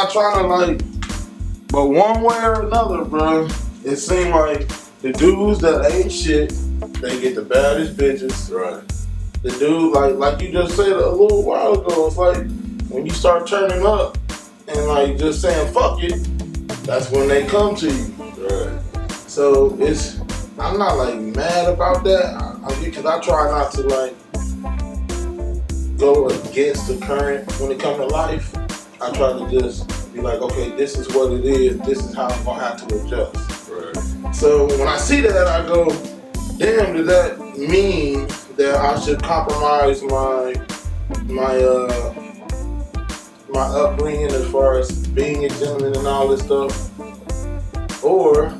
not trying to like, but one way or another, bro, it seemed like the dudes that ain't shit, they get the baddest bitches. Right. The dude, like you just said a little while ago, it's like when you start turning up and like just saying fuck it, that's when they come to you. Right. So I'm not like mad about that because I try not to like go against the current when it comes to life. I try to just be like, okay, this is what it is. This is how I'm gonna have to adjust. Right. So when I see that, I go, damn, does that mean that I should compromise my upbringing as far as being a gentleman and all this stuff? Or,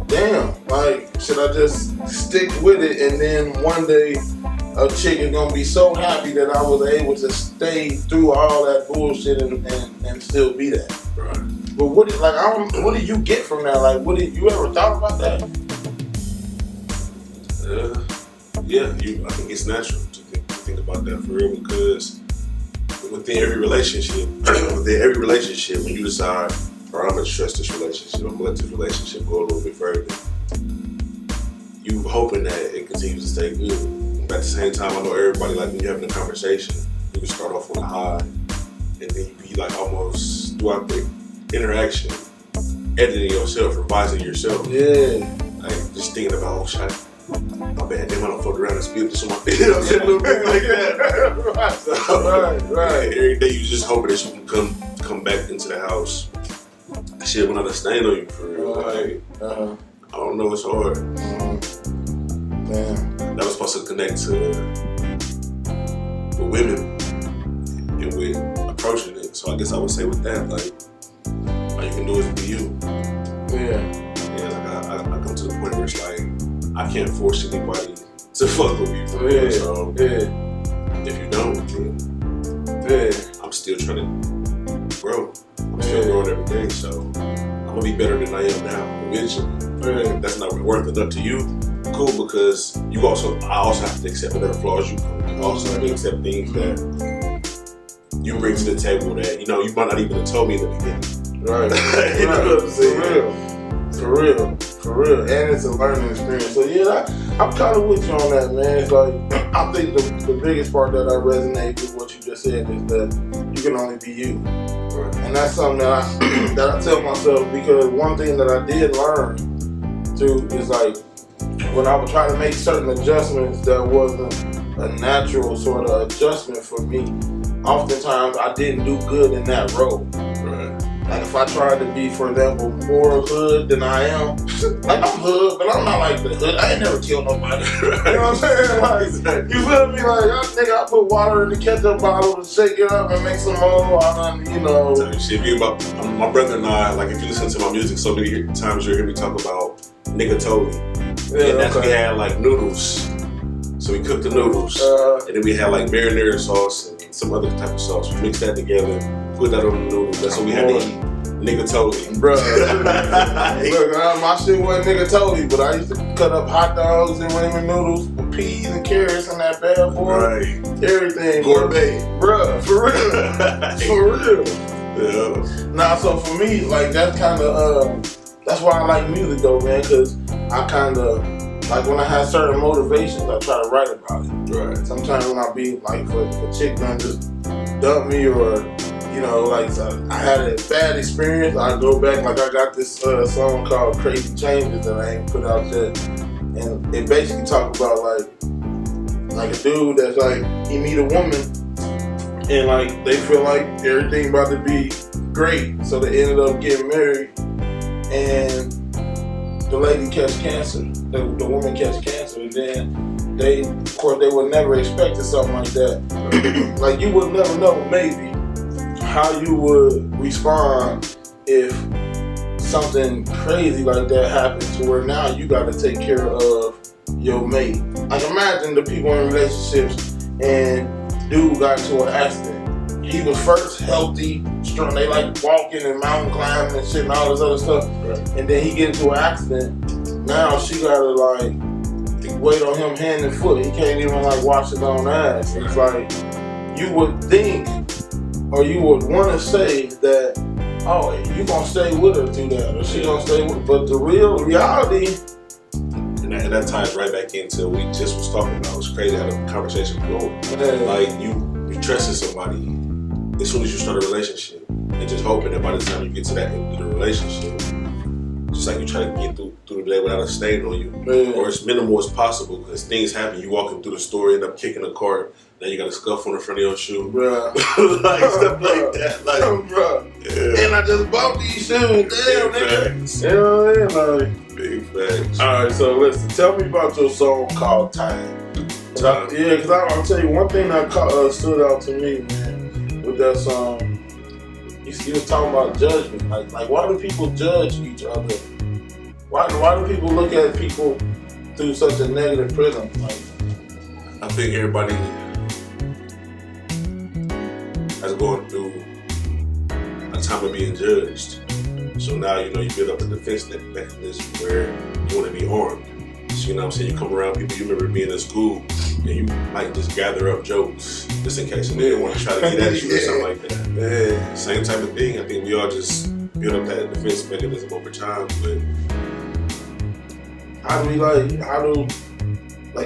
damn, like, should I just stick with it and then one day a chick is gonna be so happy that I was able to stay through all that bullshit and still be that? Right. But what do you get from that? Like, you ever thought about that? Yeah, I think it's natural to think about that for real because within every relationship, when you decide, or I'm gonna trust this relationship, I'm gonna let this relationship go a little bit further, you hoping that it continues to stay good. But at the same time, I know everybody, like when you're having a conversation, you can start off on a high, and then you be like almost throughout the interaction, editing yourself, revising yourself. Yeah. Like just thinking about, oh shit, my bad, then when I fucked around and spilled this on my face, you know what I'm saying? A little bit like that. Right. So, Right. Every day you just hoping that you can come back into the house. Shit went on a stain on you for real. Like, I don't know, it's hard. Damn. That was supposed to connect to with women and with approaching it. So I guess I would say with that, like, all you can do is be you. Yeah. And like I come to the point where it's like, I can't force anybody to fuck with me for real. So if you don't, then I'm still trying to grow. I'm still growing every day, so I'm gonna be better than I am now eventually. If that's not worth it up to you, cool, because I also have to accept whatever flaws you come. I also have to accept things that you bring to the table that, you know, you might not even have told me in the beginning. Right. You know what I'm saying? For real. And it's a learning experience. So yeah, I'm kind of with you on that, man. It's like, I think the biggest part that I resonate with what you just said is that you can only be you. Right. And that's something that I tell myself, because one thing that I did learn too is like, when I would try to make certain adjustments that wasn't a natural sort of adjustment for me, oftentimes I didn't do good in that role. Right. Like if I tried to be, for example, more hood than I am, like I'm hood, but I'm not like the hood. I ain't never killed nobody. You know what I'm saying? Like, you feel me? Like, I put water in the ketchup bottle to shake it up and make some more. You know. Tell you shit, my brother and I, like if you listen to my music so many times, you'll hear me talk about nigga Toli. And that's we had like noodles. So we cooked the noodles. And then we had like marinara sauce and some other type of sauce. We mixed that together, put that on the noodles. That's what we had to eat. Nigga Toli. Bruh. Look, my shit wasn't nigga Toli, but I used to cut up hot dogs and ramen noodles with peas and carrots in that bad boy. Right. Everything. Gourmet. Bruh, for real. For real. Yeah. Nah, so for me, like that's kind of, that's why I like music though, man, because I kind of, like when I have certain motivations, I try to write about it. Right. Sometimes when I be like, for chick done just dump me, or you know, like I had a bad experience, I go back, like I got this song called Crazy Changes that I ain't put out yet, and it basically talk about like a dude that's like, he meet a woman and like they feel like everything about to be great, so they ended up getting married, and the lady catch cancer, the woman catch cancer, and then they, of course, they would never expected something like that. Like you would never know, maybe, how you would respond if something crazy like that happened, to where now you got to take care of your mate. Like imagine the people in relationships and dude got into an accident. He was first healthy, strong. They like walking and mountain climbing and shit and all this other stuff. Right. And then he get into an accident. Now she gotta like wait on him hand and foot. He can't even like wash his own ass. It's like, you would think, or you would want to say that oh, you gonna stay with her through that, or she gonna stay with. But the real reality, and that ties right back into what we just was talking about. It was crazy how the conversation flowed. Like you trusted somebody as soon as you start a relationship, and just hoping that by the time you get to that end of the relationship, just like you try to get through the day without a stain on you, or as minimal as possible, because things happen. You walking through the store, end up kicking a cart, now you got a scuff on the front of your shoe, bruh. like stuff like that, like, bruh. Yeah. And I just bought these shoes, damn, nigga. Like. Big facts. All right, so listen, tell me about your song called Time. Yeah, because I'll tell you one thing that stood out to me, man, with that song. You was talking about judgment. Like, why do people judge each other? Why do people look at people through such a negative prism? Like, I think everybody has gone through a time of being judged. So now, you build up a defense mechanism where you want to be harmed. So, you know what I'm saying? You come around people you remember being in school, and you might just gather up jokes just in case they want to try to get at you or something like that. Yeah. Same type of thing. I think we all just build up that defense mechanism over time. But how do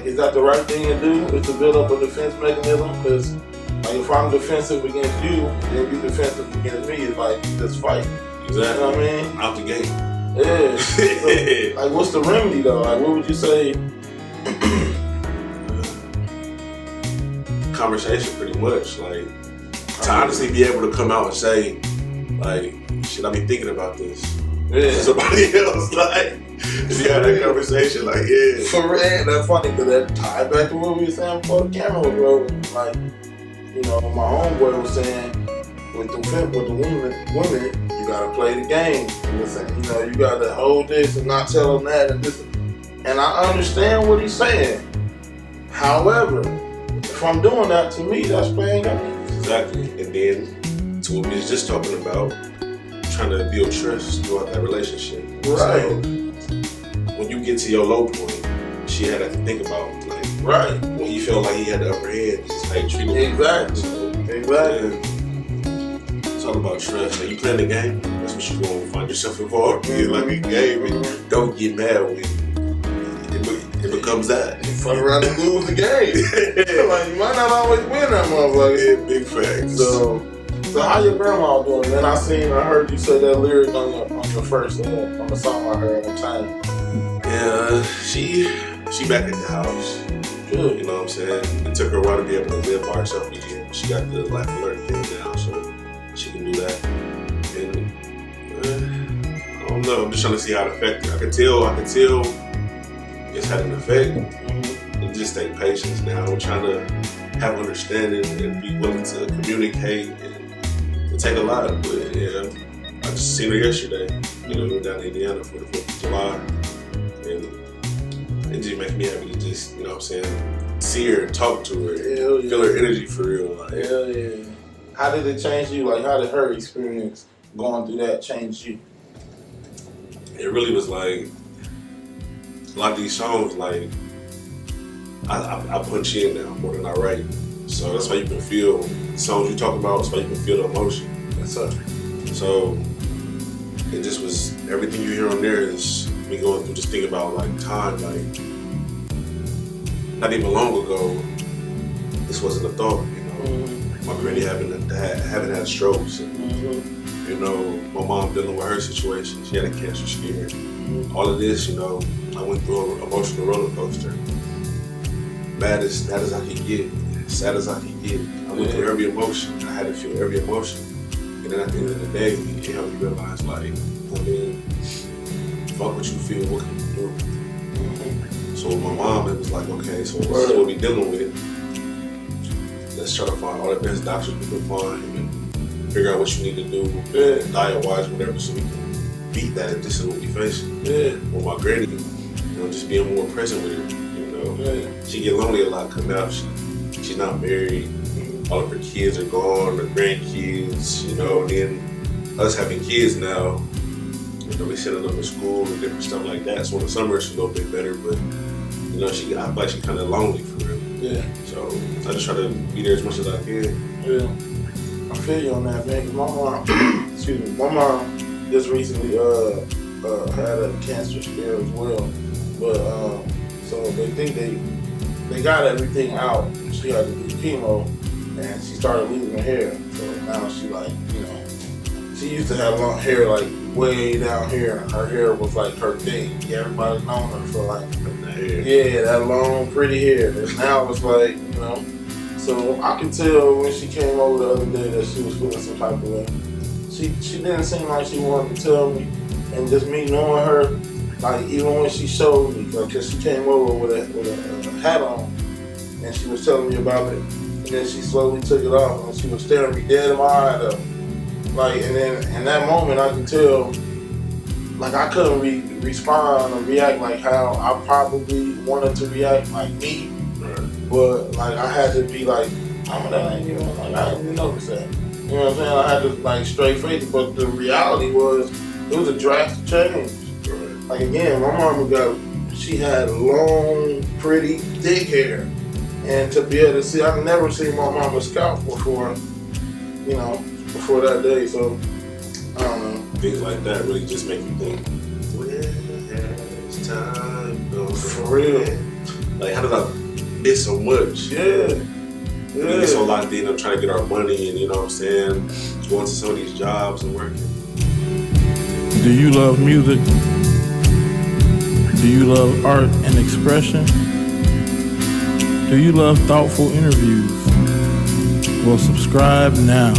is that the right thing to do? Is to build up a defense mechanism? Because like if I'm defensive against you, then you defensive against me. It's like this fight. Exactly. You know what I mean? Out the gate. Yeah. So, like, what's the remedy though? Like, what would you say? Conversation, pretty much. Like, to honestly be able to come out and say, like, should I be thinking about this? Yeah. Somebody else, like, if you had that conversation, like, yeah. For real, that's funny because that tied back to what we were saying before the camera was rolling. Like, my homeboy was saying, with the women, you gotta play the game. He was saying, you gotta hold this and not tell them that and this. And I understand what he's saying. However, if I'm doing that, to me, that's playing games. Exactly. And then, to what we was just talking about, trying to build trust throughout that relationship. Right. So, when you get to your low point, she had to think about, like, right. When he felt like he had the upper hand, this is how you treat him. Exactly. Exactly. It's all about trust. Like, you playing the game, that's what you're going to find yourself involved in. Like a game, and don't get mad when it becomes that. You fuck around and lose the game. Like, you might not always win that motherfucker. Yeah, big facts. So how your grandma doing? Man, I heard you say that lyric on your first on the song I heard on Time. Yeah, she back at the house. Good. You know what I'm saying? It took her a while to be able to live by herself again. She got the life alert thing now, so she can do that. And I don't know. I'm just trying to see how it affected her. I can tell it's had an effect. Mm-hmm. It just take patience now. I'm trying to have understanding and be willing to communicate, and it take a lot. But yeah, I just seen her yesterday. We went down to Indiana for the 4th of July, and it just makes me happy to just, you know what I'm saying, see her, talk to her, feel her energy for real. Like, hell yeah. How did it change you? Like, how did her experience going through that change you? It really was like, a lot of these songs, like, I punch in now more than I write. So that's why you can feel the songs you talk about, that's why you can feel the emotion. That's right. So it just was, everything you hear on there is me going through, just thinking about like time, like not even long ago, this wasn't a thought, My granny having had strokes, and my mom dealing with her situation. She had a cancer scare. All of this, I went through an emotional roller coaster. Mad as I could get, sad as I could get. I went through every emotion. I had to feel every emotion. And then at the end of the day, it helped me realize, like, fuck what you feel, what can you do? So with my mom, it was like, okay, so this is what we're dealing with. Let's try to find all the best doctors we can find and figure out what you need to do, diet-wise, whatever, so we can beat that if this is what we facing. With my granny, just being more present with her. She get lonely a lot coming out. She's not married. All of her kids are gone, her grandkids, and then us having kids now, we sending them to school and different stuff like that. So in the summer it's a little bit better, but I feel like she's kind of lonely for real. So I just try to be there as much as I can. I feel you on that, man. 'Cause my mom, excuse me, my mom just recently had a cancer scare as well. But so they think they got everything out. She had to do chemo, and she started losing her hair. So now she like, you know, she used to have long hair like way down here. Her hair was like her thing. Yeah, everybody's known her for like that long, pretty hair. And now it's like, you know. So I could tell when she came over the other day that she was feeling some type of way. She didn't seem like she wanted to tell me, and just me knowing her, like even when she showed me, because she came over with a hat on, and she was telling me about it, and then she slowly took it off, and she was staring me dead in my eye though. Like, and then in that moment I could tell, like I couldn't respond or react like how I probably wanted to react, like me. But like I had to be like, that ain't even, like I didn't even notice that. You know what I'm saying? I had to like straight face it, but the reality was it was a drastic change. Like again, my mama she had long, pretty, thick hair. And to be able to see, I've never seen my mama's scalp before, you know, before that day. So I don't know. Things like that really just make you think, where's time goes? For real. Like how did I miss so much? Yeah. We get so locked in on trying to get our money and, you know what I'm saying, going to some of these jobs and working. Do you love music? Do you love art and expression? Do you love thoughtful interviews? Well, subscribe now.